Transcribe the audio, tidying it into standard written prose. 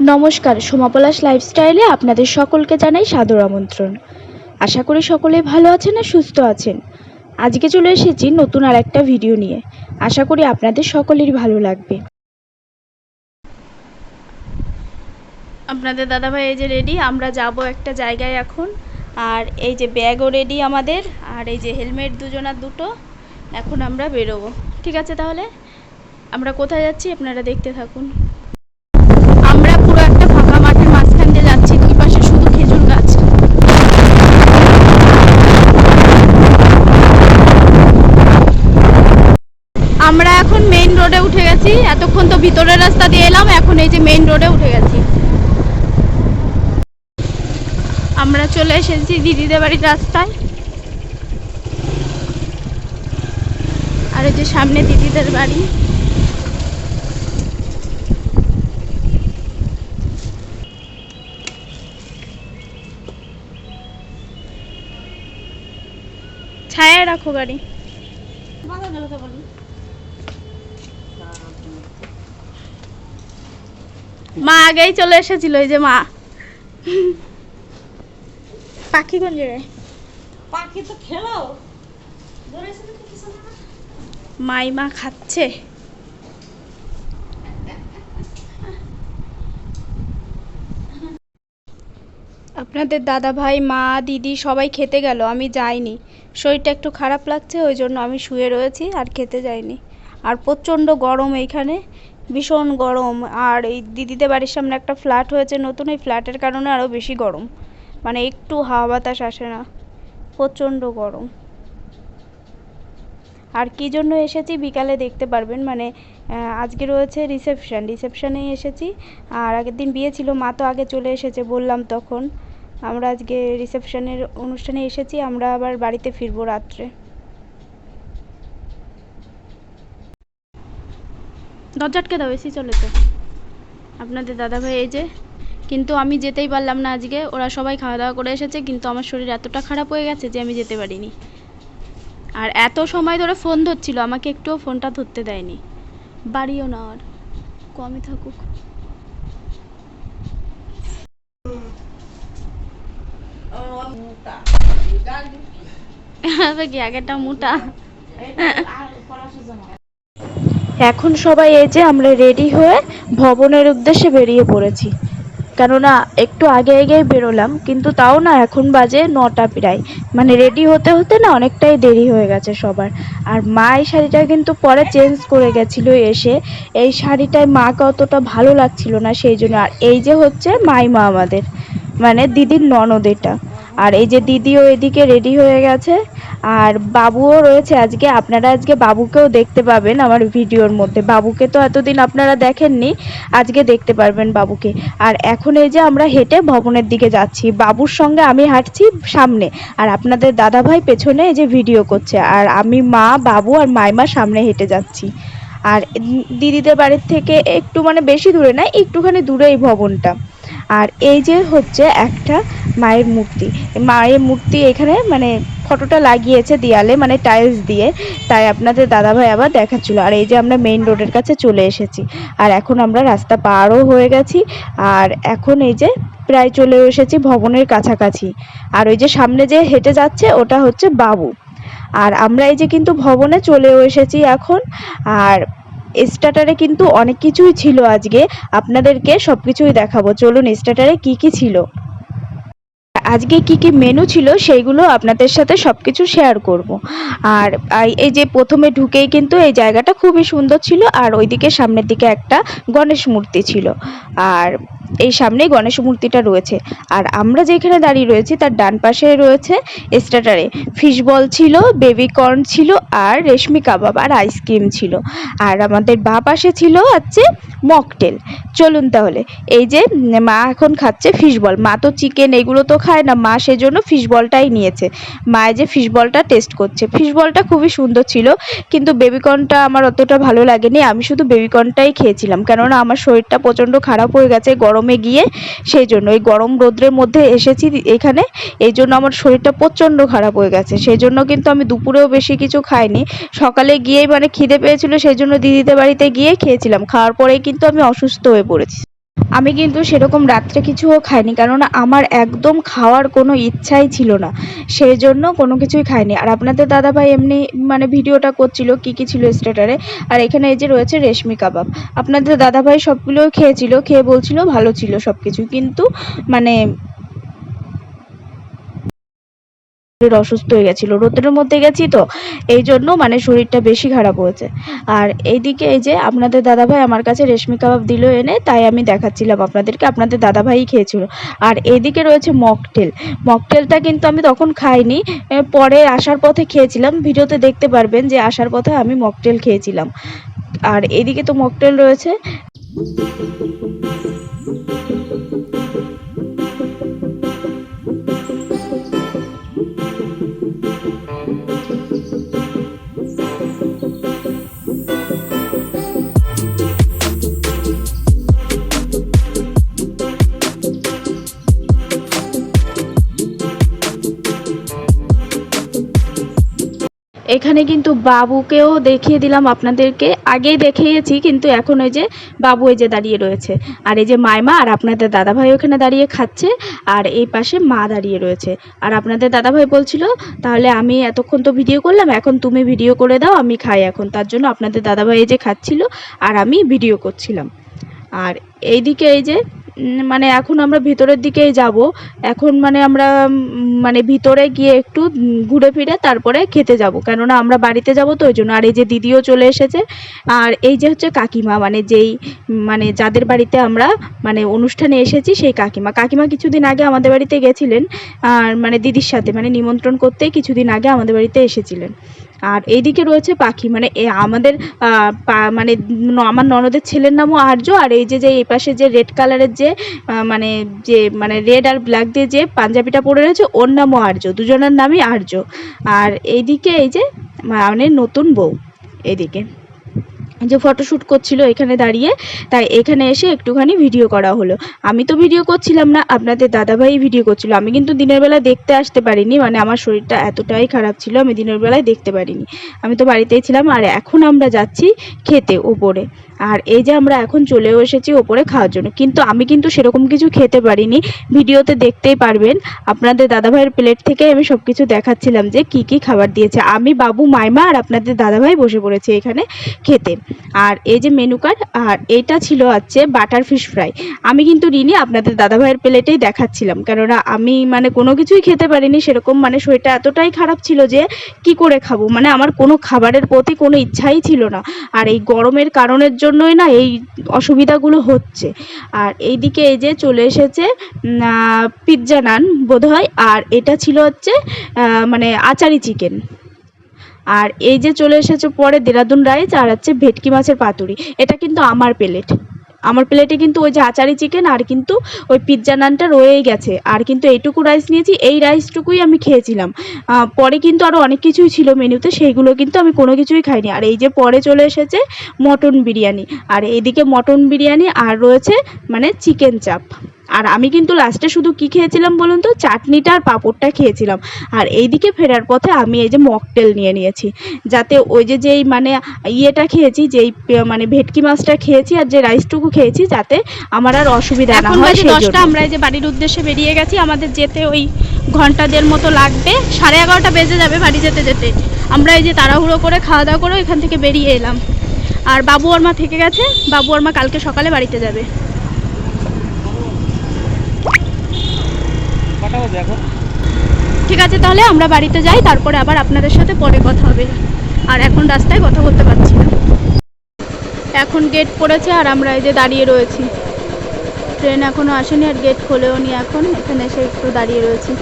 নমস্কার, সোমা পলাশ লাইফস্টাইলে আপনাদের সকলকে জানাই সাদর আমন্ত্রণ। আশা করি সকলেই ভালো আছেন আর সুস্থ আছেন। আজকে চলে এসেছি নতুন আর একটা ভিডিও নিয়ে। আশা করি আপনাদের সকলেরই ভালো লাগবে। আপনাদের দাদাভাই এই যে রেডি, আমরা যাব একটা জায়গায় এখন। আর এই যে ব্যাগও রেডি আমাদের, আর এই যে হেলমেট দুজনার দুটো। এখন আমরা বেরোবো। ঠিক আছে, তাহলে আমরা কোথায় যাচ্ছি আপনারা দেখতে থাকুন। আমরা পুরো একটা ফাঁকা মাঠের মাঝখান দিয়ে যাচ্ছি, দুই পাশে শুধু খেজুর গাছ। আমরা এখন মেইন রোডে উঠে গেছি। এতক্ষণ তো ভিতরের রাস্তা দিয়ে এলাম, এখন এই যে মেইন রোডে উঠে গেছি। আমরা চলে এসেছি দিদিদের বাড়ির রাস্তায়। আর এই যে সামনে দিদিদের বাড়ি। ছায়ায় রাখো গাড়ি। মা আগেই চলে এসেছিল, এই যে মা। পাখি কোন জায়গায়? পাখি তো খেলো মাইমা খাচ্ছে। আপনাদের দাদা ভাই, মা, দিদি সবাই খেতে গেল, আমি যাইনি। শরীরটা একটু খারাপ লাগছে, ওই জন্য আমি শুয়ে রয়েছি আর খেতে যাইনি। আর প্রচণ্ড গরম এইখানে, ভীষণ গরম। আর এই দিদিদের বাড়ির সামনে একটা ফ্ল্যাট হয়েছে নতুন, এই ফ্ল্যাটের কারণে আরও বেশি গরম, মানে একটু হাওয়া বাতাস আসে না, প্রচণ্ড গরম। আর কী জন্য এসেছি বিকালে দেখতে পারবেন, মানে আজকে রয়েছে রিসেপশানে এসেছি। আর আগের দিন বিয়ে ছিল, মা তো আগে চলে এসেছে বললাম তখন। আমরা আজকে রিসেপশনের অনুষ্ঠানে এসেছি, আমরা আবার বাড়িতে ফিরবো রাত্রে। দরজা আটকে দাও, এসি চলে তো। আপনাদের দাদাভাই এই যে, কিন্তু আমি যেতেই পারলাম না আজকে। ওরা সবাই খাওয়া দাওয়া করে এসেছে, কিন্তু আমার শরীর এতটা খারাপ হয়ে গেছে যে আমি যেতে পারিনি। আর এত সময় ধরে ফোন ধরছিল, আমাকে একটুও ফোনটা ধরতে দেয়নি। বাড়িও না, আর কমই থাকুক। কি আগেরটা মোটা। এখন সবাই এই যে আমরা রেডি হয়ে ভবনের উদ্দেশ্যে বেরিয়ে পড়েছি। কেননা একটু আগে আগেই বেরোলাম, কিন্তু তাও না এখন বাজে 9টা প্রায়, মানে রেডি হতে হতে না অনেকটাই দেরি হয়ে গেছে সবার। আর মা এই শাড়িটা কিন্তু পরে চেঞ্জ করে গেছিলো এসে। এই শাড়িটায় মাকে অতটা ভালো লাগছিল না, সেই জন্য। আর এই যে হচ্ছে মাইমা আমাদের, মানে দিদির ননদ এটা। আর এই যে দিদিও এদিকে রেডি হয়ে গেছে, আর বাবুও রয়েছে আজকে। আপনারা আজকে বাবুকেও দেখতে পাবেন আমার ভিডিওর মধ্যে। বাবুকে তো এতদিন আপনারা দেখেননি, আজকে দেখতে পারবেন বাবুকে। আর এখন এই যে আমরা হেঁটে ভবনের দিকে যাচ্ছি, বাবুর সঙ্গে আমি হাঁটছি সামনে, আর আপনাদের দাদাভাই পেছনে এই যে ভিডিও করছে। আর আমি, মা, বাবু আর মাইমা সামনে হেঁটে যাচ্ছি। আর দিদিদের বাড়ির থেকে একটু, মানে বেশি দূরে না, একটুখানি দূরে এই ভবনটা। আর এই যে হচ্ছে একটা মায়ের মূর্তি এখানে, মানে ফটোটা লাগিয়েছে দেয়ালে, মানে টাইলস দিয়ে, তাই আপনাদের দাদাভাই আবার দেখাচ্ছিল। আর এই যে আমরা মেইন রোডের কাছে চলে এসেছি, আর এখন আমরা রাস্তা পারও হয়ে গেছি। আর এখন এই যে প্রায় চলে এসেছি ভবনের কাছাকাছি। আর ওই যে সামনে যে হেঁটে যাচ্ছে ওটা হচ্ছে বাবু। আর আমরা এই যে কিন্তু ভবনে চলেও এসেছি এখন। আর স্টার্টারে কিন্তু অনেক কিছুই ছিল আজকে, আপনাদেরকে সব কিছুই দেখাবো। চলুন স্টার্টারে কি কি ছিল, আজকে কি কি মেনু ছিল সেইগুলো আপনাদের সাথে সবকিছু শেয়ার করব। আর এই যে প্রথমে ঢুকেই কিন্তু এই জায়গাটা খুবই সুন্দর ছিল। আর ওইদিকে সামনের দিকে একটা গণেশ মূর্তি ছিল, আর এই সামনেই গণেশ মূর্তিটা রয়েছে। আর আমরা যেখানে দাঁড়িয়ে রয়েছি তার ডান পাশে রয়েছে স্টার্টারে ফিশ বল ছিল, বেবি কর্ন ছিল, আর রেশমি কাবাব আর আইসক্রিম ছিল। আর আমাদের বাঁ পাশে ছিল হচ্ছে মকটেল। চলুন তাহলে, এই যে মা এখন খাচ্ছে ফিশ বল। মা তো চিকেন এগুলো তো খায় না, মা সেজন্য ফিশ বলটাই নিয়েছে। মা যে ফিশ বলটা টেস্ট করছে, ফিশ বলটা খুবই সুন্দর ছিল, কিন্তু বেবিকর্নটা আমার অতটা ভালো লাগেনি। আমি শুধু বেবিকর্নটাই খেয়েছিলাম, কেননা আমার শরীরটা প্রচণ্ড খারাপ হয়ে গেছে গরমে গিয়ে, সেই জন্য। এই গরম রোদ্রের মধ্যে এসেছি এখানে, এই জন্য আমার শরীরটা প্রচণ্ড খারাপ হয়ে গেছে, সেই জন্য কিন্তু আমি দুপুরেও বেশি কিছু খাইনি। সকালে গিয়েই মানে খিদে পেয়েছিল, সেই জন্য দিদিদের বাড়িতে গিয়ে খেয়েছিলাম। খাওয়ার পরেই কিন্তু আমি অসুস্থ হয়ে পড়েছি। আমি কিন্তু সেরকম রাত্রে কিছুও খাইনি, কেননা আমার একদম খাওয়ার কোনো ইচ্ছাই ছিল না, সেই জন্য কোনো কিছুই খাইনি। আর আপনাদের দাদাভাই এমনি মানে ভিডিওটা করছিল কি কি ছিল স্ট্যাটারে। আর এখানে এই যে রয়েছে রেশমি কাবাব, আপনাদের দাদাভাই সবগুলো খেয়েছিল, খেয়ে বলছিল ভালো ছিল সব কিছু, কিন্তু মানে শরীর অসুস্থ হয়ে গেছিল, রোদের মধ্যে গেছি তো এই জন্য মানে শরীরটা বেশি খারাপ হয়েছে। আর এইদিকে এই যে আপনাদের দাদাভাই আমার কাছে রেশমি কাবাব দিল এনে, তাই আমি দেখাচ্ছিলাম আপনাদেরকে, আপনাদের দাদাভাই খেয়েছিল। আর এইদিকে রয়েছে মকটেল, মকটেলটা কিন্তু আমি তখন খাইনি, পরে আসার পথে খেয়েছিলাম, ভিডিওতে দেখতে পারবেন যে আসার পথে আমি মকটেল খেয়েছিলাম। আর এইদিকে তো মকটেল রয়েছে। এখানে কিন্তু বাবুকেও দেখিয়ে দিলাম আপনাদেরকে, আগেই দেখিয়েছি কিন্তু এখন ওই যে বাবু এই যে দাঁড়িয়ে রয়েছে, আর এই যে মাইমা আর আপনাদের দাদাভাই ওখানে দাঁড়িয়ে খাচ্ছে, আর এই পাশে মা দাঁড়িয়ে রয়েছে। আর আপনাদের দাদাভাই বলছিল তাহলে আমি এতক্ষণ তো ভিডিও করলাম, এখন তুমি ভিডিও করে দাও, আমি খাই এখন, তার জন্য আপনাদের দাদাভাই এই যে খাচ্ছিল আর আমি ভিডিও করছিলাম। আর এইদিকে এই যে মানে এখন আমরা ভিতরের দিকেই যাব, এখন মানে আমরা মানে ভিতরে গিয়ে একটু ঘুরে ফিরে তারপরে খেতে যাব, কেননা আমরা বাড়িতে যাব তো ওই জন্য। আর এই যে দিদিও চলে এসেছে, আর এই যে হচ্ছে কাকিমা, মানে যেই মানে যাদের বাড়িতে আমরা মানে অনুষ্ঠানে এসেছি সেই কাকিমা। কাকিমা কিছুদিন আগে আমাদের বাড়িতে গেছিলেন, আর মানে দিদির সাথে মানে নিমন্ত্রণ করতেই কিছুদিন আগে আমাদের বাড়িতে এসেছিলেন। আর এইদিকে রয়েছে পাখি, মানে আমাদের মানে আমার ননদের ছেলের নামও আর্য। আর এই যে এই পাশে যে রেড কালারের যে মানে রেড আর ব্ল্যাক দিয়ে যে পাঞ্জাবিটা পরে রয়েছে ওর নামও আর্য, দুজনের নামই আর্য। আর এইদিকে এই যে মানে নতুন বউ এইদিকে যে ফটোশ্যুট করছিল এখানে দাঁড়িয়ে, তাই এখানে এসে একটুখানি ভিডিও করা হলো। আমি তো ভিডিও করছিলাম না, আপনাদের দাদাভাই ভিডিও করছিল। আমি কিন্তু দিনের বেলা দেখতে আসতে পারিনি, মানে আমার শরীরটা এতটাই খারাপ ছিল, আমি দিনের বেলায় দেখতে পারিনি, আমি তো বাড়িতেই ছিলাম। আর এখন আমরা যাচ্ছি খেতে ওপরে, আর এই যে আমরা এখন চলেও এসেছি ওপরে খাওয়ার জন্য, কিন্তু আমি কিন্তু সেরকম কিছু খেতে পারিনি, ভিডিওতে দেখতেই পারবেন। আপনাদের দাদাভাইয়ের প্লেট থেকে আমি সব কিছু দেখাচ্ছিলাম যে কি কি খাবার দিয়েছে। আমি, বাবু, মাইমা আর আপনাদের দাদাভাই বসে পড়েছে এখানে খেতে। আর এই যে মেনু কার্ড, আর এটা ছিল হচ্ছে বাটার ফিশ ফ্রাই। আমি কিন্তু নিইনি, আপনাদের দাদাভাইয়ের প্লেটেই দেখাচ্ছিলাম, কেননা আমি মানে কোনো কিছুই খেতে পারিনি সেরকম, মানে শরীরটা এতটাই খারাপ ছিল যে কি করে খাবো, মানে আমার কোনো খাবারের প্রতি কোনো ইচ্ছাই ছিল না। আর এই গরমের কারণের জন্যই না এই অসুবিধাগুলো হচ্ছে। আর এইদিকে এই যে চলে এসেছে পিৎজা নান বোধহয়, আর এটা ছিল হচ্ছে মানে আচারি চিকেন। আর এই যে চলে এসেছে পরে দেরাদুন রাইস আর হচ্ছে ভেটকি মাছের পাতুরি। এটা কিন্তু আমার প্লেট, আমার প্লেটে কিন্তু ওই যে আচারি চিকেন আর কিন্তু ওই পিৎজা নানটা রয়েই গেছে। আর কিন্তু এইটুকু রাইস নিয়েছি, এই রাইসটুকুই আমি খেয়েছিলাম। পরে কিন্তু আরও অনেক কিছুই ছিল মেনুতে, সেইগুলো কিন্তু আমি কোনো কিছুই খাইনি। আর এই যে পরে চলে এসেছে মটন বিরিয়ানি, আর এইদিকে মটন বিরিয়ানি আর রয়েছে মানে চিকেন চাপ। আর আমি কিন্তু লাস্টে শুধু কি খেয়েছিলাম বলুন তো, চাটনিটা আর পাঁপড়টা খেয়েছিলাম। আর এইদিকে ফেরার পথে আমি এই যে মকটেল নিয়ে নিয়েছি, যাতে ওই যে যেই মানে ইয়েটা খেয়েছি, যেই মানে ভেটকি মাছটা খেয়েছি আর যে রাইসটুকু খেয়েছি, যাতে আমার আর অসুবিধা না হয় সেই জন্য। আমরা এই যে বাড়ির উদ্দেশ্যে বেরিয়ে গেছি, আমাদের যেতে ওই ঘন্টা দেড় মতো লাগবে, 11:30 বেজে যাবে বাড়ি যেতে যেতে। আমরা এই যে তাড়াহুড়ো করে খাওয়া দাওয়া করে এখান থেকে বেরিয়ে এলাম। আর বাবু আর মা থেকে গেছে, বাবু আর মা কালকে সকালে বাড়িতে যাবে। ঠিক আছে, তাহলে আমরা বাড়িতে যাই, তারপরে আবার আপনাদের সাথে পরে কথা হবে। আর এখন রাস্তায় কথা বলতে পারছি না। এখন গেট পড়েছে আর আমরা এই যে দাঁড়িয়ে রয়েছি, ট্রেন এখনো আসেনি আর গেট খোলেও নি, এখন এখানে এসে একটু দাঁড়িয়ে রয়েছি।